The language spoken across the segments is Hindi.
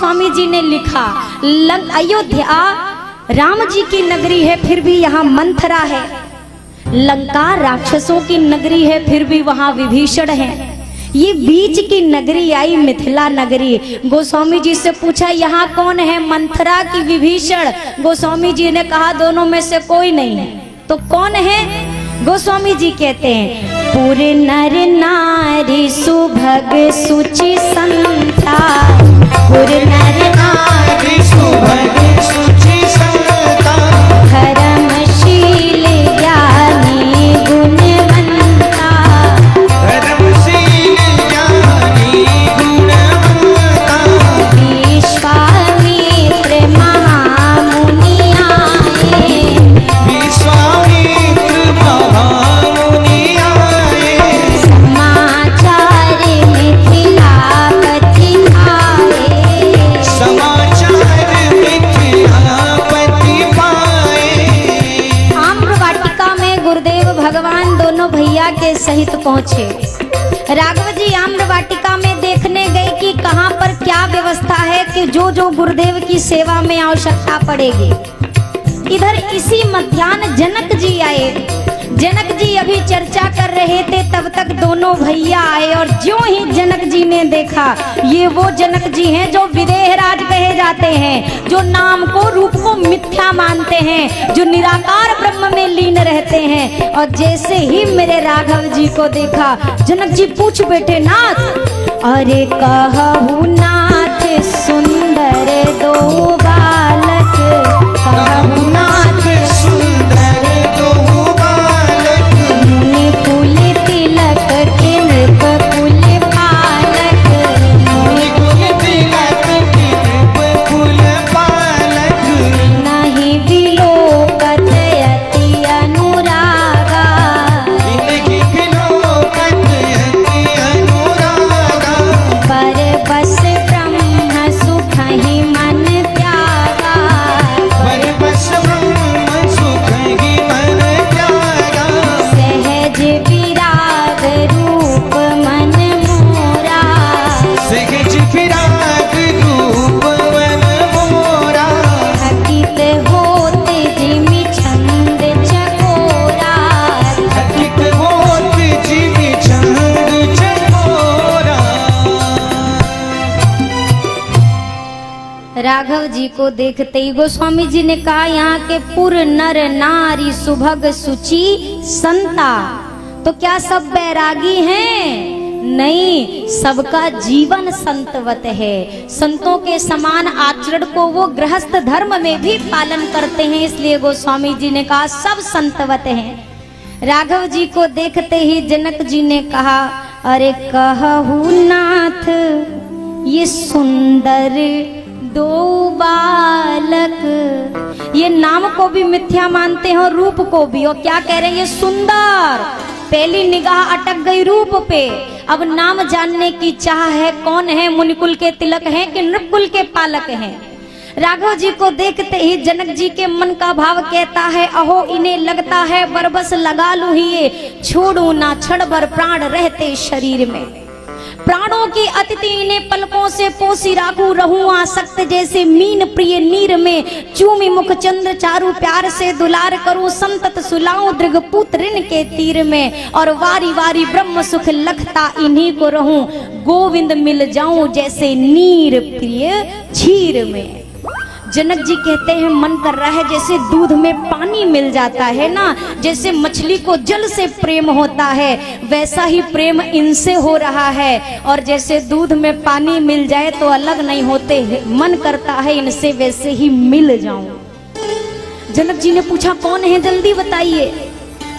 गोस्वामी जी ने लिखा, अयोध्या राम जी की नगरी है फिर भी यहाँ मंथरा है, लंका राक्षसों की नगरी है फिर भी वहाँ विभीषण है, ये बीच की नगरी आई मिथिला नगरी। गोस्वामी जी से पूछा यहाँ कौन है, मंथरा की विभीषण? गोस्वामी जी ने कहा दोनों में से कोई नहीं है। तो कौन है? गोस्वामी जी कहते हैं पूरे नर नारी सुभग सुचि संता, पूरे नर नारी सुभग सुचि संता, धर्मशील ज्ञानी गुणवंता, धर्मशील ज्ञानी गुणवंता, विश्वामित्र महामुनि आए, विश्वामित्र महामुनि आए, समाचार मिथिलापति आए, समाचार मिथिलापति पाए। आम्रवाटिका में गुरुदेव भगवान दोनों भैया के सहित पहुँचे। राघव जी आम्रवाटिका में देखने गए कि कहाँ पर क्या व्यवस्था है कि जो जो गुरुदेव की सेवा में आवश्यकता पड़ेगी। इधर इसी मध्याह्न जनक जी आए। जनक जी अभी चर्चा कर रहे थे, तब तक दोनों भैया आए और ज्यों ही जनक जी ने देखा, ये वो जनक जी हैं जो विदेहराज कहे जाते हैं, जो नाम को रूप को मिथ्या मानते हैं, जो निराकार ब्रह्म में लीन रहते हैं। और जैसे ही मेरे राघव जी को देखा, जनक जी पूछ बैठे, नाथ अरे कहू नाथ सुंदर दो बालक, कहू नाथ सुंदर दो बालक, मुनि कुल तिलक के नृप कुल पालक, मुनि कुल तिलक के नृप कुल पालक, नहीं विलोकत अति अनुरागा, इनकी विलोकत अति अनुरागा, पर बस ब्रह्म सुख ही मन त्यागा, पर बस ब्रह्म सुख ही मन त्यागा, सहज विराग रूप मन मोरा, सहज विराग रूप मन मोरा, हकित होत जिमि छंद चकोरा, हकित होत जिमि छंद चकोरा। राघव जी को देखते ही गोस्वामी जी ने कहा, यहाँ के पुर नर नारी सुभग सुचि संता, तो क्या सब बैरागी हैं? नहीं, सबका जीवन संतवत है। संतों के समान आचरण को वो गृहस्थ धर्म में भी पालन करते हैं, इसलिए गोस्वामी जी ने कहा सब संतवत हैं। राघव जी को देखते ही जनक जी ने कहा, अरे कहू नाथ ये सुंदर दो बालक, ये नाम को भी मिथ्या मानते हैं और रूप को भी। और क्या कह रहे हैं, ये सुंदर। पहली निगाह अटक गई रूप पे, अब नाम जानने की चाह है, कौन है, मुनिकुल के तिलक हैं कि नृपकुल के पालक हैं। राघव जी को देखते ही जनक जी के मन का भाव कहता है, अहो इन्हें लगता है बरबस लगा लूं ही ये, छोड़ू ना क्षण भर प्राण रहते शरीर में, प्राणों की अतिथि इन्हें पलकों से पोसी राखू, रहूं आसक्त जैसे मीन प्रिय नीर में, चूमी मुख चंद्र चारु प्यार से दुलार करूं, संतत सुलाऊं दृग पुत्र के तीर में, और वारी वारी ब्रह्म सुख लखता इन्हीं को रहूं, गोविंद मिल जाऊं जैसे नीर प्रिय झीर में। जनक जी कहते हैं मन कर रहा है जैसे दूध में पानी मिल जाता है ना, जैसे मछली को जल से प्रेम होता है, वैसा ही प्रेम इनसे हो रहा है। और जैसे दूध में पानी मिल जाए तो अलग नहीं होते, मन करता है इनसे वैसे ही मिल जाऊं। जनक जी ने पूछा कौन है, जल्दी बताइए।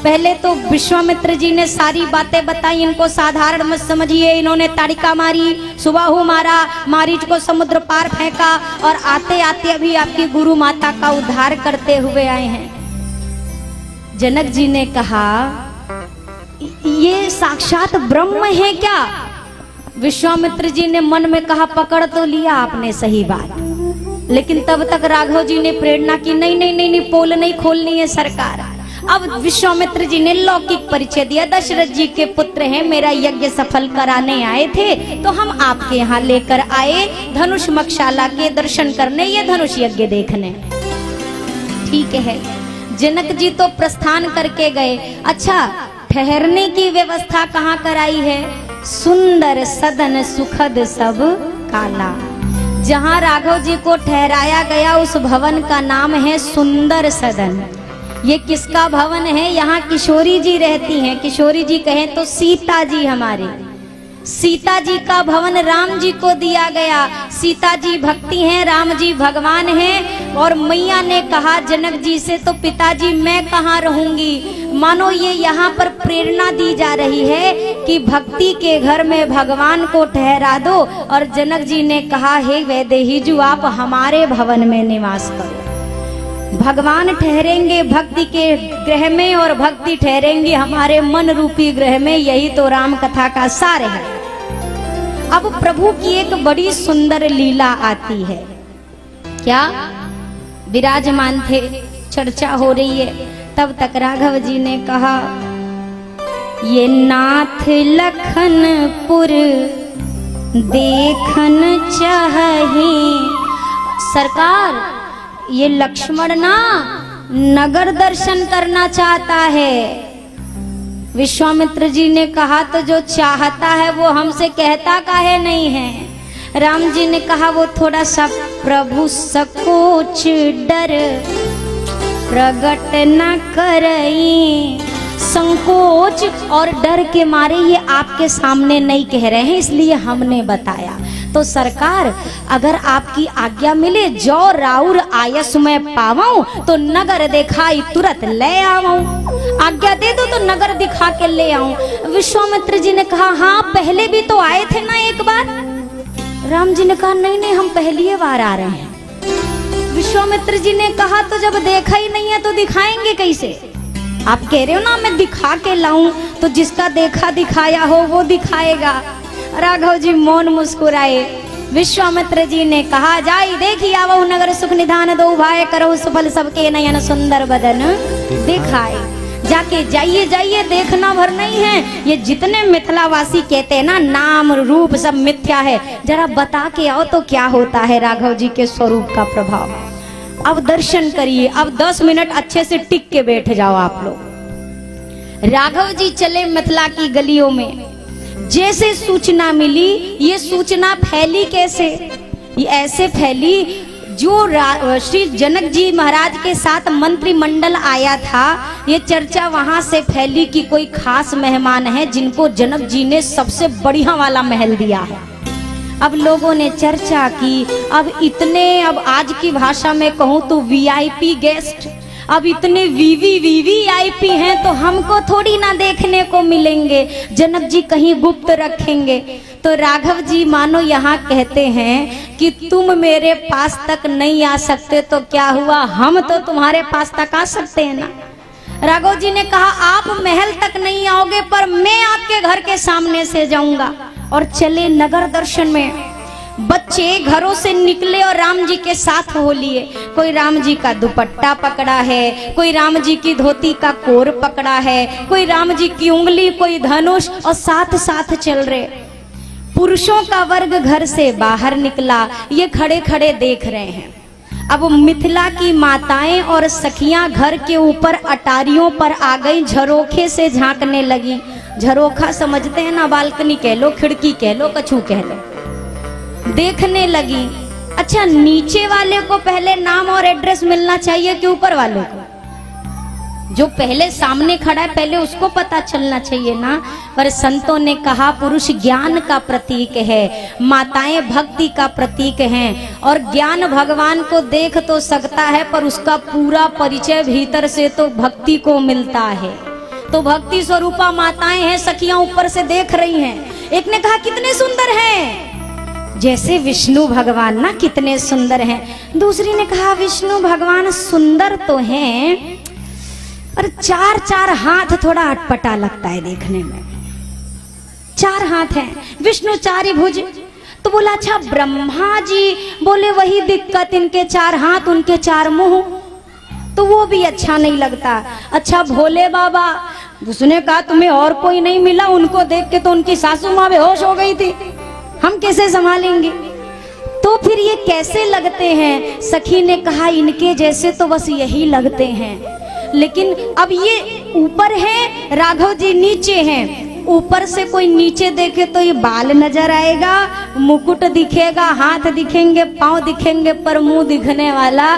पहले तो विश्वामित्र जी ने सारी बातें बताई, इनको साधारण मत समझिए। इन्होंने ताड़िका मारी, सुबाहु मारा, मारीच को समुद्र पार फेंका, और आते आते अभी आपकी गुरु माता का उद्धार करते हुए आए हैं। जनक जी ने कहा ये साक्षात ब्रह्म है क्या? विश्वामित्र जी ने मन में कहा पकड़ तो लिया आपने सही बात, लेकिन तब तक राघव जी ने प्रेरणा की नहीं नहीं नहीं नहीं, पोल नहीं खोलनी है सरकार। अब विश्वामित्र जी ने लौकिक परिचय दिया, दशरथ जी के पुत्र हैं, मेरा यज्ञ सफल कराने आए थे तो हम आपके यहाँ लेकर आए धनुष मक्षाला के दर्शन करने, ये धनुष यज्ञ देखने। ठीक है, जनक जी तो प्रस्थान करके गए। अच्छा, ठहरने की व्यवस्था कहाँ कराई है? सुंदर सदन सुखद सब काला। जहाँ राघव जी को ठहराया गया उस भवन का नाम है सुंदर सदन। ये किसका भवन है? यहाँ किशोरी जी रहती हैं। किशोरी जी कहें तो सीता जी, हमारी सीता जी का भवन राम जी को दिया गया। सीता जी भक्ति हैं, राम जी भगवान हैं। और मैया ने कहा जनक जी से, तो पिताजी मैं कहाँ रहूंगी? मानो ये यहाँ पर प्रेरणा दी जा रही है कि भक्ति के घर में भगवान को ठहरा दो। और जनक जी ने कहा, हे वैदेहीजू आप हमारे भवन में निवास करो। भगवान ठहरेंगे भक्ति के गृह में और भक्ति ठहरेंगी हमारे मन रूपी गृह में। यही तो राम कथा का सार है। अब प्रभु की एक बड़ी सुंदर लीला आती है। क्या? विराजमान थे, चर्चा हो रही है, तब तक राघव जी ने कहा, ये नाथ लखनपुर देखन चाहे। सरकार, ये लक्ष्मण ना नगर दर्शन करना चाहता है। विश्वामित्र जी ने कहा, तो जो चाहता है वो हमसे कहता काहे नहीं है? राम जी ने कहा, वो थोड़ा सा प्रभु सकोच डर प्रगट न करई। संकोच और डर के मारे ये आपके सामने नहीं कह रहे हैं, इसलिए हमने बताया। तो सरकार, अगर आपकी आज्ञा मिले, जो राउर आयस में पावाऊं तो नगर दिखाई तुरंत ले आवाऊं। आज्ञा दे दो तो नगर दिखा के ले आऊं। विश्वामित्र जी ने कहा, हाँ पहले भी तो आए थे ना एक बार। राम जी ने कहा, नहीं नहीं, हम पहली बार आ रहे हैं। विश्वामित्र जी ने कहा, तो जब देखा ही नहीं है तो दिखाएंगे कैसे? आप कह रहे हो ना मैं दिखा के लाऊं, तो जिसका देखा दिखाया हो वो दिखाएगा। राघव जी मौन मुस्कुराए। विश्वामित्र जी ने कहा, जाई देखी आवो नगर सुख निधान दो भाई करो सफल सबके नयन सुंदर बदन दिखाए। जाके जाइए जाइए, देखना भर नहीं है। ये जितने मिथिलावासी कहते हैं ना नाम रूप सब मिथ्या है, जरा बता के आओ तो क्या होता है राघव जी के स्वरूप का प्रभाव। अब दर्शन करिए। अब 10 मिनट अच्छे से टिक के बैठ जाओ आप लोग। राघव जी चले मिथिला की गलियों में। जैसे सूचना मिली, ये सूचना फैली कैसे? ये ऐसे फैली, जो श्री जनक जी महाराज के साथ मंत्रिमंडल आया था, ये चर्चा वहां से फैली कि कोई खास मेहमान है जिनको जनक जी ने सबसे बढ़िया वाला महल दिया है। अब लोगों ने चर्चा की। अब इतने, अब आज की भाषा में कहूँ तो वीआईपी गेस्ट, अब इतने वीवीआईपी हैं तो हमको थोड़ी ना देखने को मिलेंगे। जनक जी कहीं गुप्त रखेंगे। तो राघव जी मानो यहाँ कहते हैं कि तुम मेरे पास तक नहीं आ सकते तो क्या हुआ, हम तो तुम्हारे पास तक आ सकते हैं ना। राघव जी ने कहा, आप महल तक नहीं आओगे पर मैं आपके घर के सामने से जाऊंगा। और चले नगर दर्शन में। बच्चे घरों से निकले और राम जी के साथ हो लिए। कोई राम जी का दुपट्टा पकड़ा है, कोई राम जी की धोती का कोर पकड़ा है, कोई राम जी की उंगली, कोई धनुष, और साथ साथ चल रहे। पुरुषों का वर्ग घर से बाहर निकला, ये खड़े खड़े देख रहे हैं। अब मिथिला की माताएं और सखियां घर के ऊपर अटारियों पर आ गई, झरोखे से झांकने लगी। झरोखा समझते हैं ना, बालकनी कह लो, खिड़की कह लो, कछू कह लो। देखने लगी। अच्छा, नीचे वाले को पहले नाम और एड्रेस मिलना चाहिए कि ऊपर वाले को? जो पहले सामने खड़ा है पहले उसको पता चलना चाहिए ना। पर संतों ने कहा, पुरुष ज्ञान का प्रतीक है, माताएं भक्ति का प्रतीक हैं। और ज्ञान भगवान को देख तो सकता है पर उसका पूरा परिचय भीतर से तो भक्ति को मिलता है। तो भक्ति स्वरूपा माताएं हैं, सखियां ऊपर से देख रही हैं। एक ने कहा, कितने सुंदर हैं, जैसे विष्णु भगवान ना कितने सुंदर हैं। दूसरी ने कहा, विष्णु भगवान सुंदर तो हैं पर 4-4 हाथ थोड़ा अटपटा लगता है देखने में। 4 हाथ हैं, विष्णु 4 ही भुज। तो बोला, अच्छा ब्रह्मा जी बोले वही दिक्कत, इनके 4 हाथ उनके 4 मुंह। तो वो भी अच्छा नहीं लगता। अच्छा भोले बाबा, उसने कहा तुम्हें और कोई नहीं मिला, उनको देख के तो उनकी सासू माँ बेहोश हो गई थी, हम कैसे संभालेंगे। तो फिर ये कैसे लगते हैं? सखी ने कहा इनके जैसे तो बस यही लगते हैं, लेकिन अब ये ऊपर है, राघव जी नीचे हैं। ऊपर से कोई नीचे देखे तो ये बाल नजर आएगा, मुकुट दिखेगा, हाथ दिखेंगे, पांव दिखेंगे, पर मुंह दिखने वाला।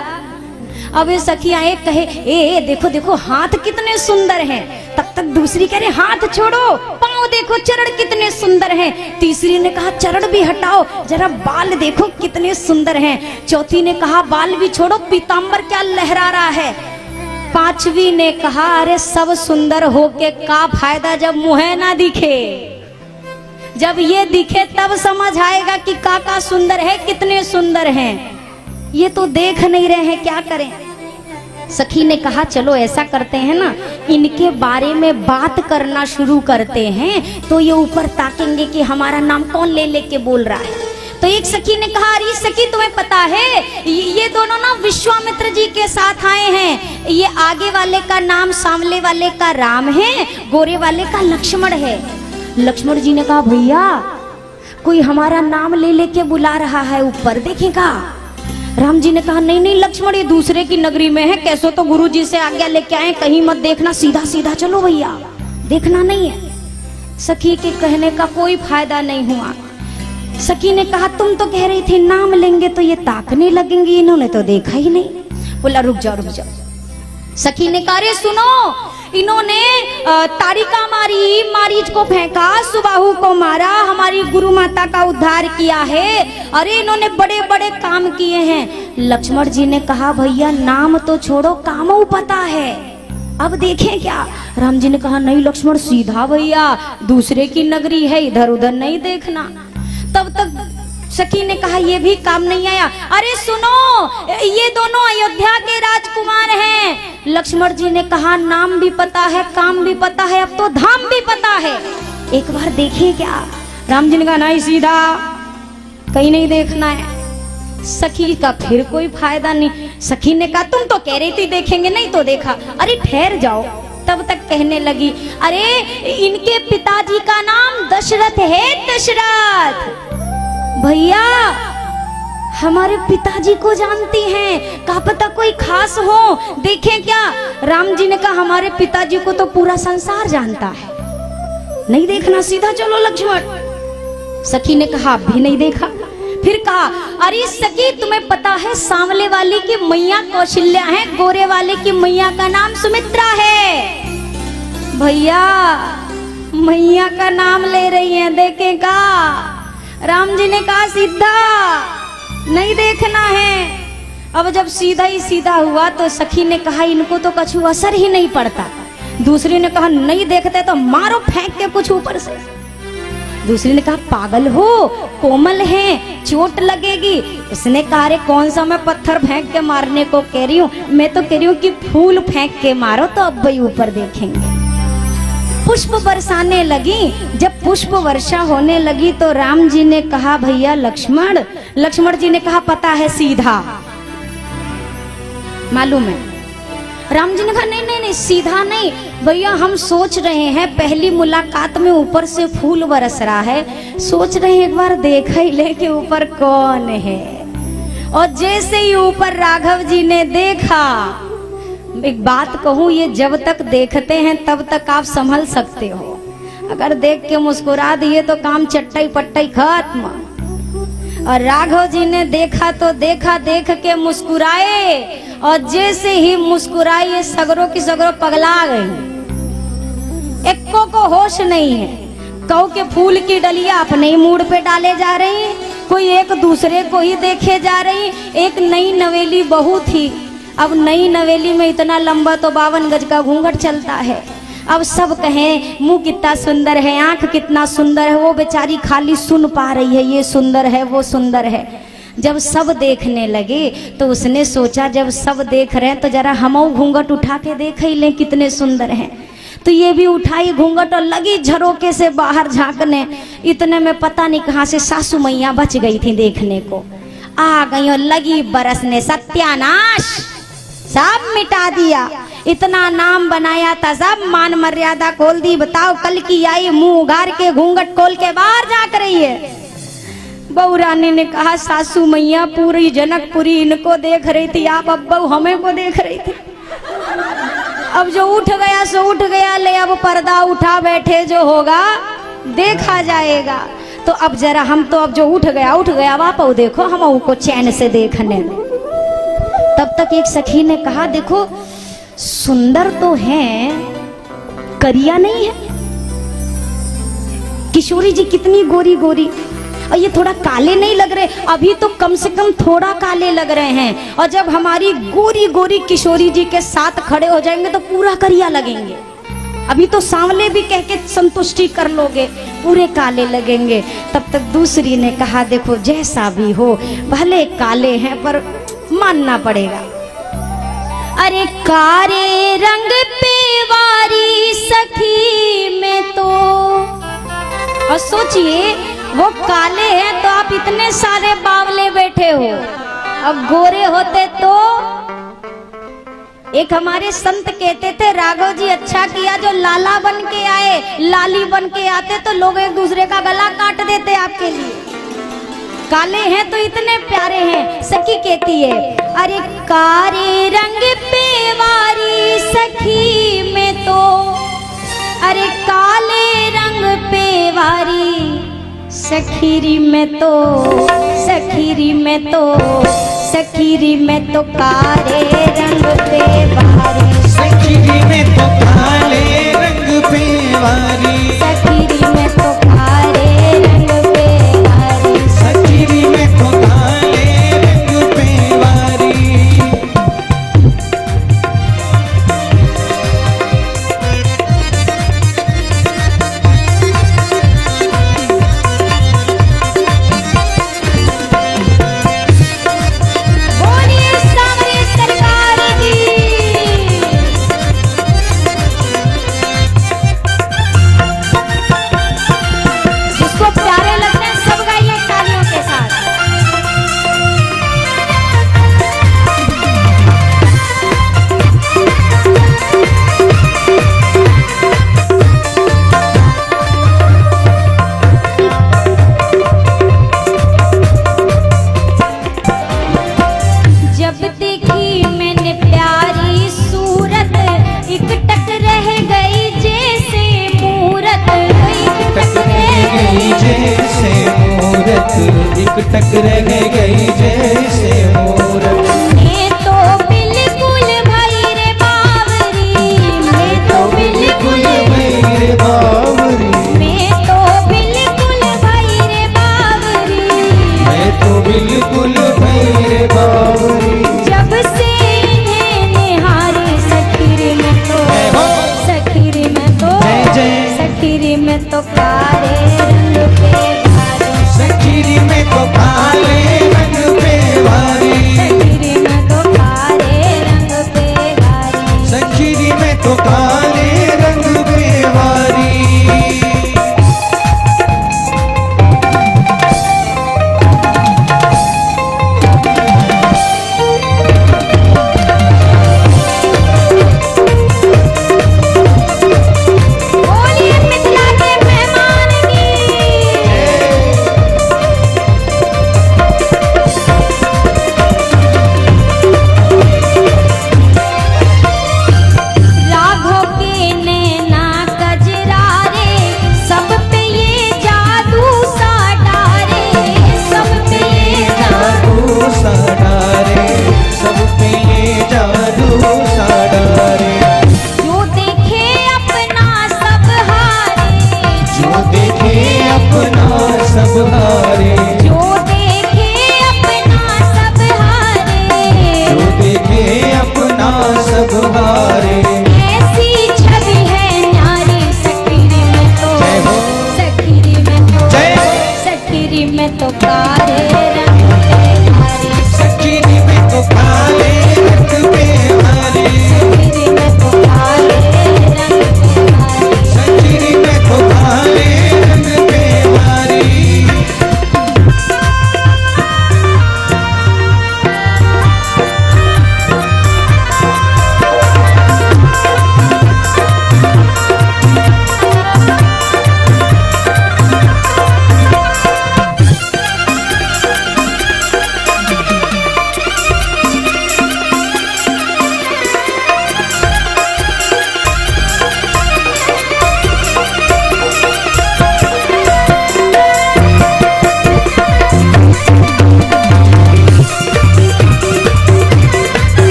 अब ये सखियां एक कहे ए देखो देखो हाथ कितने सुंदर हैं, तब तक दूसरी कह रही हाथ छोड़ो, पांव देखो चरण कितने सुंदर हैं। तीसरी ने कहा चरण भी हटाओ, जरा बाल देखो कितने सुंदर हैं। चौथी ने कहा बाल भी छोड़ो, पीतांबर क्या लहरा रहा है। पांचवी ने कहा अरे सब सुंदर होके का फायदा जब मुंह ना दिखे, जब ये दिखे तब समझ आएगा कि का सुंदर है, कितने सुंदर हैं। ये तो देख नहीं रहे हैं, क्या करें। सखी ने कहा चलो ऐसा करते हैं ना, इनके बारे में बात करना शुरू करते हैं, तो ये ऊपर ताकेंगे कि हमारा नाम कौन ले लेके बोल रहा है। तो एक सखी ने कहा अरे सखी तुम्हें पता है ये दोनों ना विश्वामित्र जी के साथ आए हैं, ये आगे वाले का नाम सांवले वाले का राम है, गोरे वाले का लक्ष्मण है। लक्ष्मण जी ने कहा भैया कोई हमारा नाम ले लेके बुला रहा है, ऊपर देखेगा। राम जी ने कहा नहीं नहीं लक्ष्मण, ये दूसरे की नगरी में है, कैसो तो गुरु जी से आज्ञा लेके आए, कहीं मत देखना, सीधा सीधा चलो भैया, देखना नहीं है। सखी के कहने का कोई फायदा नहीं हुआ। सखी ने कहा तुम तो कह रही थी नाम लेंगे तो ये ताकने लगेंगी, इन्होंने तो देखा ही नहीं। बोला रुक जाओ रुक जाओ। सखी ने कहा अरे सुनो, इन्होंने तारिका मारी, मारीच को फेंका, सुबाहु को मारा, हमारी गुरु माता का उद्धार किया है, अरे इन्होंने बड़े बड़े काम किए हैं। लक्ष्मण जी ने कहा भैया नाम तो छोड़ो, काम पता है, अब देखें क्या। राम जी ने कहा नहीं लक्ष्मण सीधा भैया, दूसरे की नगरी है, इधर उधर नहीं देखना। तब तक सखी ने कहा ये भी काम नहीं आया। अरे सुनो ये दोनों अयोध्या के राजकुमार हैं। लक्ष्मण जी ने कहा नाम भी पता है, काम भी पता है, अब तो धाम भी पता है, एक बार देखिए क्या। राम जी ने कहा नहीं सीधा, कहीं नहीं देखना है। सखी का फिर कोई फायदा नहीं। सखी ने कहा तुम तो कह रही थी देखेंगे, नहीं तो देखा। अरे ठहर जाओ। तब तक कहने लगी अरे इनके पिताजी का नाम दशरथ है, दशरथ। भैया हमारे पिताजी को जानती हैं, क्या पता कोई खास हो, देखें क्या। राम जी ने कहा हमारे पिताजी को तो पूरा संसार जानता है, नहीं देखना, सीधा चलो लक्ष्मण। सखी ने कहा भी नहीं देखा। फिर कहा अरे सखी तुम्हें पता है सांवले वाली की मैया कौशल्या है, गोरे वाले की मैया का नाम सुमित्रा है। भैया मैया का नाम ले रही है, देखेगा। राम जी ने कहा सीधा नहीं देखना है। अब जब सीधा ही सीधा हुआ तो सखी ने कहा इनको तो कछु असर ही नहीं पड़ता। दूसरी ने कहा नहीं देखते तो मारो फेंक के कुछ ऊपर से। दूसरी ने कहा पागल हो, कोमल है, चोट लगेगी। उसने कहा अरे कौन सा मैं पत्थर फेंक के मारने को कह रही हूँ, मैं तो कह रही हूँ कि फूल फेंक के मारो तो अब भाई ऊपर देखेंगे। पुष्प बरसाने लगी। जब पुष्प वर्षा होने लगी तो राम जी ने कहा भैया लक्ष्मण। लक्ष्मण जी ने कहा पता है सीधा, मालूम है। राम जी ने कहा नहीं नहीं नहीं सीधा नहीं भैया, हम सोच रहे हैं पहली मुलाकात में ऊपर से फूल बरस रहा है, सोच रहे हैं एक बार देखा ही ले कि ऊपर कौन है। और जैसे ही ऊपर राघव जी ने देखा, एक बात कहूँ, ये जब तक देखते हैं तब तक आप संभल सकते हो, अगर देख के मुस्कुरा दिए तो काम चट्टाई पट्टाई खत्म। और राघव जी ने देखा तो देखा, देख के मुस्कुराए, और जैसे ही मुस्कुराई सगरों की सगरों पगला गई, एक्को को होश नहीं है। कौ के फूल की डलिया अपने ही मूड पे डाले जा रही है, कोई एक दूसरे को ही देखे जा रही। एक नई नवेली बहू थी, अब नई नवेली में इतना लंबा तो 52 गज का घूंघट चलता है। अब सब कहें मुंह कितना सुंदर है, आंख कितना सुंदर है, वो बेचारी खाली सुन पा रही है ये सुंदर है वो सुंदर है। जब सब देखने लगे तो उसने सोचा जब सब देख रहे हैं तो जरा हम घूंघट उठा के देख ही लें कितने सुंदर हैं। तो ये भी उठाई घूंघट और लगी झरोके से बाहर झांकने। इतने में पता नहीं कहाँ से सासू मैया बच गई थी देखने को, आ गई और लगी बरसने। सत्यानाश सब मिटा दिया। इतना नाम बनाया था, सब मान मर्यादा खोल दी। बताओ कल की आई मुंह उगार के घूंघट खोल के बाहर झांक रही है। बहू रानी ने कहा सासू मैया पूरी जनकपुरी इनको देख रही थी, आप अब बहू हमें को देख रही थी। अब जो उठ गया सो उठ गया, ले अब पर्दा उठा बैठे, जो होगा देखा जाएगा। तो अब जरा हम तो अब जो उठ गया वापस देखो, हम को चैन से देखने दो। तब तक एक सखी ने कहा देखो सुंदर तो है, करिया नहीं है। किशोरी जी कितनी गोरी गोरी, और ये थोड़ा काले नहीं लग रहे, अभी तो कम से कम थोड़ा काले लग रहे हैं, और जब हमारी गोरी गोरी किशोरी जी के साथ खड़े हो जाएंगे तो पूरा करिया लगेंगे। अभी तो सांवले भी कह के संतुष्टि कर लोगे, पूरे काले लगेंगे। तब तक दूसरी ने कहा देखो जैसा भी हो, भले काले हैं पर मानना पड़ेगा। अरे कारे रंग पे वारी सखी में तो, और सोचिए वो काले हैं तो आप इतने सारे बावले बैठे हो, अब गोरे होते तो। एक हमारे संत कहते थे राघव जी अच्छा किया जो लाला बन के आए, लाली बन के आते तो लोग एक दूसरे का गला काट देते आपके लिए। काले हैं तो इतने प्यारे हैं। सखी कहती है अरे कारे रंग पे वारी सखी में तो, अरे काले रंग पे वारी सखीरी में तो, सखीरी में तो, सखीरी में तो काले रंग पे वारी, सखीरी में तो काले रंग पे वारी, सखीरी में तो काले रंग पे वारी, सखीरी में तो काले रंग पे वारी। बोलिए सांवरे सरकार की। जिसको प्यारे लगते हैं सब गाइए तालियों के साथ। जब देखी मैंने प्यारी सूरत, एक टक रह गई जैसे मूरत, एक टक रह गई जैसे मूरत, एक टक रह गई जैसे मूरत। मैं तो बिल्कुल भई रे बावरी, मैं तो बिल्कुल मेरे बावरी, मैं तो बिल्कुल भई रे बावरी, मैं तो बिल्कुल मेरे बावरी। जब से इन्हें निहारे सखीरी में तो, सखीरी में तो, जय जय। सखीरी में तो काले रंग पे वारी, सखीरी में तो काले रंग पे वारी,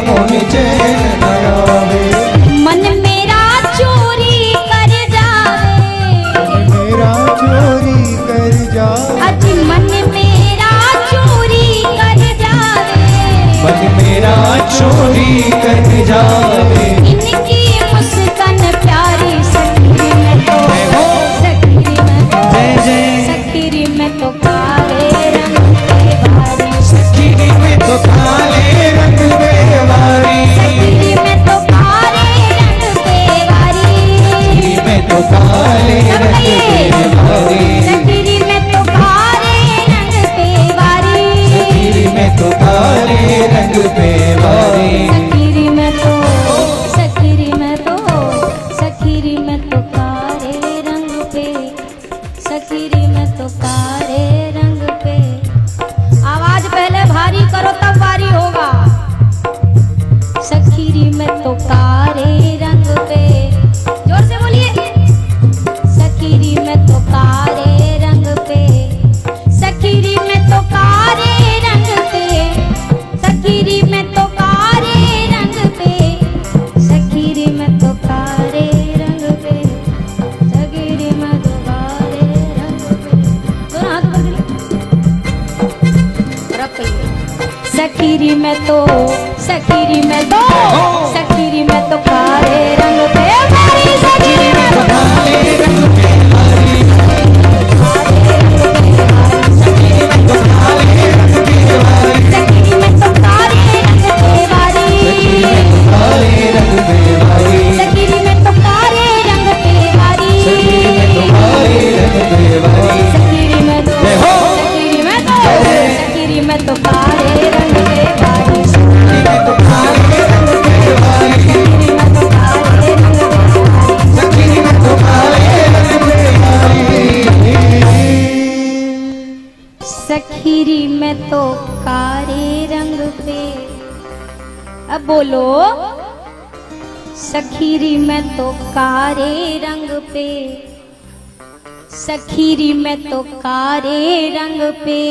मोन चैन न आवे। मन मेरा चोरी कर जावे, मेरा चोरी कर जावे, अज मन मेरा चोरी कर जावे, मन मेरा चोरी कर जावे। इनकी मुस्कान प्यारी सखीरी में तो, सखीरी में तो, जय जय सखीरी में तो काले रंग के बारी, सखीरी में तो काले रंग बेवारी, सखीरी में तो काले रंग के बारी, सखीरी में तो काले रंग बेवारी, सखीरी में तो काले रंग के बारी, सखीरी में तो काले रंग बेवारी। सखीरी में तो, सखीरी में तो, सखीरी में तो काले रंग पे, सखीरी में तो काले रंग पे। आवाज पहले भारी करो तब वारी होगा। सखीरी में तो काले रंग पे, जोर से बोलिए। सखीरी में तो काले रंग पे, सखीरी में तो काले रंग पे, सखीरी में तो काले रंग पे, सखीरी में तो काले रंग पे, सखीरी में तो काले रंग पे। दोनों हाथ ऊपर करिए। रब पे। सखीरी में तो, सखीरी में तो, सखीरी में तो काले रंग पे मारी, सखीरी में तो काले रंग बेवारी, सखीरी में तो काले रंग बेवारी, सखीरी में तो काले रंग पे वारी, काले रंग बेवारी, सखीरी में तो काले रंग पे वारी, सखीरी में तो काले रंग बेवारी। सखीरी में तो, जय हो। सखीरी में तो, सखीरी में तो काले रंग पे वारी, सखीरी में तो काले रंग बेवारी, सखीरी में तो काले रंग पे वारी, सखीरी में तो काले रंग बेवारी। सखीरी में तो काले रंग पे। अब बोलो। सखीरी में तो काले रंग पे, सखीरी में तो काले रंग पे